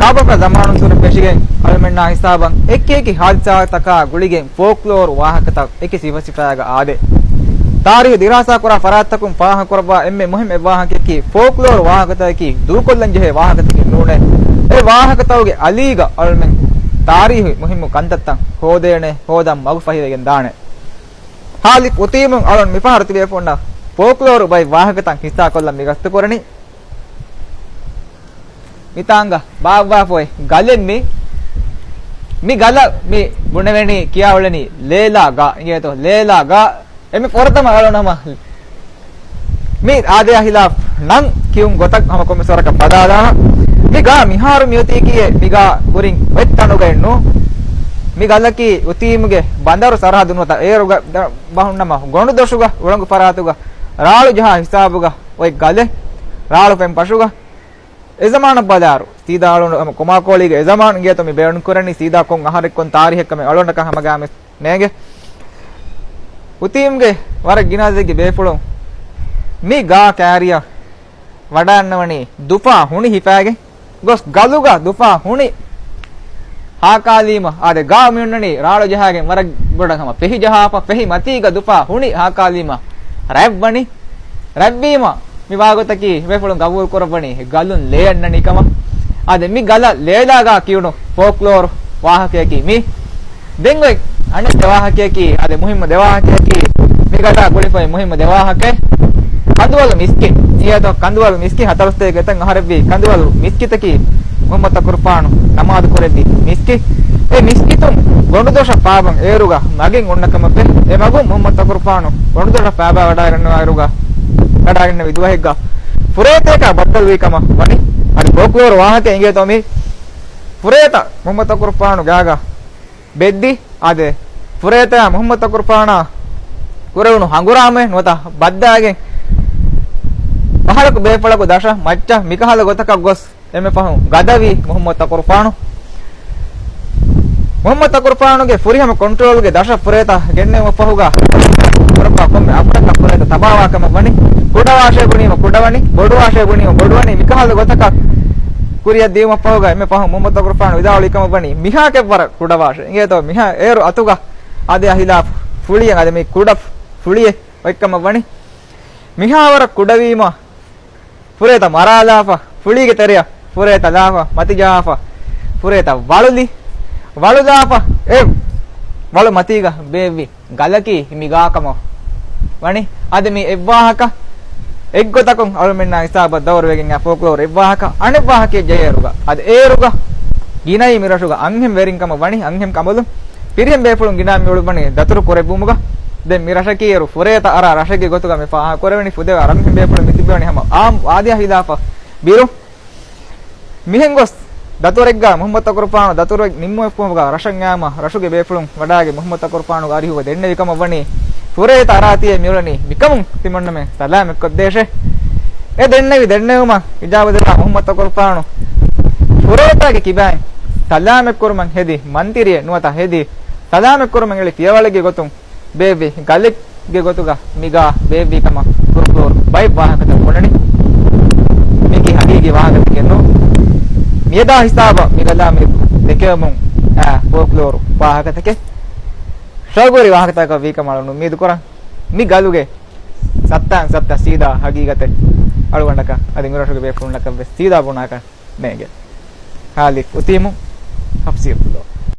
ಕಾಬಕ ಜಮಾನು ಸುರ ಪೆಶಿಗೆ ಅಳಮೆನ್ನ ಹಿಸಾಬಂ ಎಕ್ಕೇಕಿ ಹಾದಿಸಾ ತಕ ಗುಳಿಗೆ ಫೋಕ್ಲೋರ್ ವಾಹಕತ ಎಕಿ ಸಿವಸಿಫಾಗ ಆದೆ ತಾರಿಖ ದಿರಾಸಾ ಕುರ ಫರಾತ್ತಕುಂ ಫಾಹ ಕುರಬಾ ಎಮ್ಮೆ ಮುಹಿಮ್ ವಾಹಕಕಿ ಫೋಕ್ಲೋರ್ ವಾಹಕತಕಿ ದೂಕೊಲ್ಲಂಜೆ ವಾಹಕತಕಿ ನೂನೆ ಎ ವಾಹಕತವಗೆ ಅಲೀಗ ಅಳಮೆನ್ ತಾರಿಖ ಮುಹಿಮ್ ಕಂತತ್ತಂ ಹೋದೇಣೆ ಹೋದಂ ಮಗು ಫಹಿವೆಗೆನ್ ದಾಣೆ ಹಾಲಿ ಉತೀಮುಂ ಅಳನ್ ಮಿಫಾರತಿ ಬೇಫೊಂಡ ಫೋಕ್ಲೋರ್ ಬೈ ವಾಹಕತಂ ಹಿಸಾ ಕೊಲ್ಲಂ ಮಿಗಸ್ತು ಕೊರನಿ මිතාංග බාවා ෆොයි ගලෙන්නේ මි ගල මි ගුණවෙණි කියාවලනි ලේලා ගා ඉගෙතෝ ලේලා ගා එමෙ පොරතම අලනම මි ආදේ හිලා නම් කියුම් ගොතක් හම කොමසරක බදාලා මි ගා මිහාරු මියති කියේ මි ගා ගුරින් වෙත්තණු ගෙන්නු මි ගලකි උතීමුගේ බඳරු සරහදුනත ඒරුග බහුන්නම ගොණු දොෂුග උලංගු පරාතුග රාළු ජහ හිසාබුග ඔය ගලේ රාළු පෙන් පෂුග එසමාන බදාරු සීදාලුන කොමාකෝලිගේ එසමාන ගියත මේ බේරණ කරන්නේ සීදා කොන් ආහාරෙක් කොන් තාරිහෙක්ක මේ අලොන්න කහම ගාමෙ නේගේ උතීම්ගේ වර ගිනාදෙගේ බේපුලොන් මේ ගා කෑරියා වඩන්නවනේ දුපා හුනි හිපෑගේ ගොස් ගලුගා දුපා හුනි ආකාලීම ආද ගා මියුන්නනේ රාළ ජහගෙන් වර ගොඩකම පෙහි ජහාප පෙහි මතීග දුපා හුනි ආකාලීම රැබ්බනි රැබ්බීම මිවාගතකි වෙපුලන් ගවුල් කරබණි ගලුන් ලේයන්නනිකම ආද මි ගල ලේලාගා කියුණු ෆෝක්ලෝර් වාහකයකි මි දෙංගොයි අන්න දෙවාහකයකි ආද මුහිම්ම දෙවාහකයකි මි ගඩා ගොලිපයි මුහිම්ම දෙවාහකේ කඳුවල මිස්කි ඊයද කඳුවල මිස්කි 42 ගතන් ආහරෙවි කඳුවල මිස්කිතකි මොහම්මද කුර්පාණු නමාද කොරෙද්දි මිස්කි ඒ මිස්කිතුම් ගොණු දෝෂ පාබන් ඒරුගා මගෙන් ඔන්නකම පෙ ඒ මගු මොහම්මද කුර්පාණු ගොණු දෝෂ පාබා වඩා ගන්නවා ඒරුගා කඩාගෙන විදුවහෙක්ග පුරේතේක බද්දල් වේකම වනි අර ෆෝක්ලෝර් වාහක එංගේ තොමි පුරේත මොහම්මද කුර්පාණු ගාගා බෙද්දි ආද පුරේත මොහම්මද කුර්පාණා කුරුණු හංගුරාමේ නොත බද්දාගෙන් පහලක බේපලක දශ මච්ච මිකහල ගොතක ගොස් එමෙ පහු ගදවි මොහම්මද කුර්පාණු මොහම්මද කුර්පාණුගේ ෆුරිහම ಕಂಟ್ರೋಲ್ಗೆ දශ පුරේත ගෙන්නේ පහුගා පුරපා කොම්මේ අපරක පුරේත තබාවාකම වනි කුඩවාශය ගුණීම කුඩවනි බොඩවාශය ගුණීම බොඩවනි මිකහල ගොතක කුරිය දීම පහුගා එමෙ පහු මොහම්මද කුර්පාණු විදාවලිකම වනි මිහාකෙ වර කුඩවාශය ඉගේ තෝ මිහා ඒරු අතුගා ආදේ අහිලා ෆුලියෙන් ආදේ මේ කුඩ ෆුලියේ ඔයකම වනි මිහාවර කුඩවීම පුරේත මරාලාප ෆුලිගේ තෙරිය පුරේත ලාප මතිජාප පුරේත වලුලි වලුදාප ඒ වල මතිග බේවි ගලකි මිගාකම වනි අද මේ එව්වාහක එක්ගොතකම් අලුමෙන්න හිසාබ දවරවගෙන් ෆෝක්ලෝර් එව්වාහක අනෙව්වාහකේ ජයරුග අද ඒරුග ගිනයි මිරසුග අංහෙම් වෙරින්කම වනි අංහෙම් කමලු පිරිහෙම් බේපුලුන් ගිනා මිවලු බණේ දතුරු කොරේ බුමුග දැන් මිරසකීරු පුරේත අර රසගේ ගොතුග මේ පහ කොරවෙනි පුදේ අරංහෙම් බේපුලුන් මිතිබවනි හැම ආම් ආදියා හිලාප බිරු මිහෙන් ගොස් දතුරෙක්ගා මොහම්මද කුර්පාණු දතුරෙක් නිම්මෝ එක්කමගා රෂන් යාම රෂුගේ බේපුලුන් වඩාගේ මොහම්මද කුර්පාණු ගාරිහුව දෙන්නේ විකම වනි පුරේත අරාතියේ මියුලනි විකමුන් තිමන්නමේ සලාම එක්ක දේශේ ඒ දෙන්නේවම ඉජාබදලා මොහම්මද කුර්පාණු පුරේතගේ කිබෑ සලාම එක්කරමන් හෙදි මන්තිරිය නුවත හෙදි සලාම එක්කරමන් එලි පියවලගේ ගොතුන් බේබි ගලෙක්ගේ ගොතුගා මිගා බේබි කම කුර්ක්ලෝර් බයි වාහකත කොණනි මේකේ හදීගේ වාහකත කියනෝ මියදා හිසාබ මිගලා මේ දෙකම ෆෝක්ලෝර් වාහකතකේ ශෝගෝරි වාහකතක වීකමලු මේදු කරන් මි ගලුගේ සත්ත සීදා හගීගත අලුවණක අදින් රෂුගේ බේෆුන්නක සීදා බුණාක මේගේ ಹಾಲಿ ಉತೀಮು ಹಫ್ಸಿರ್ತದೋ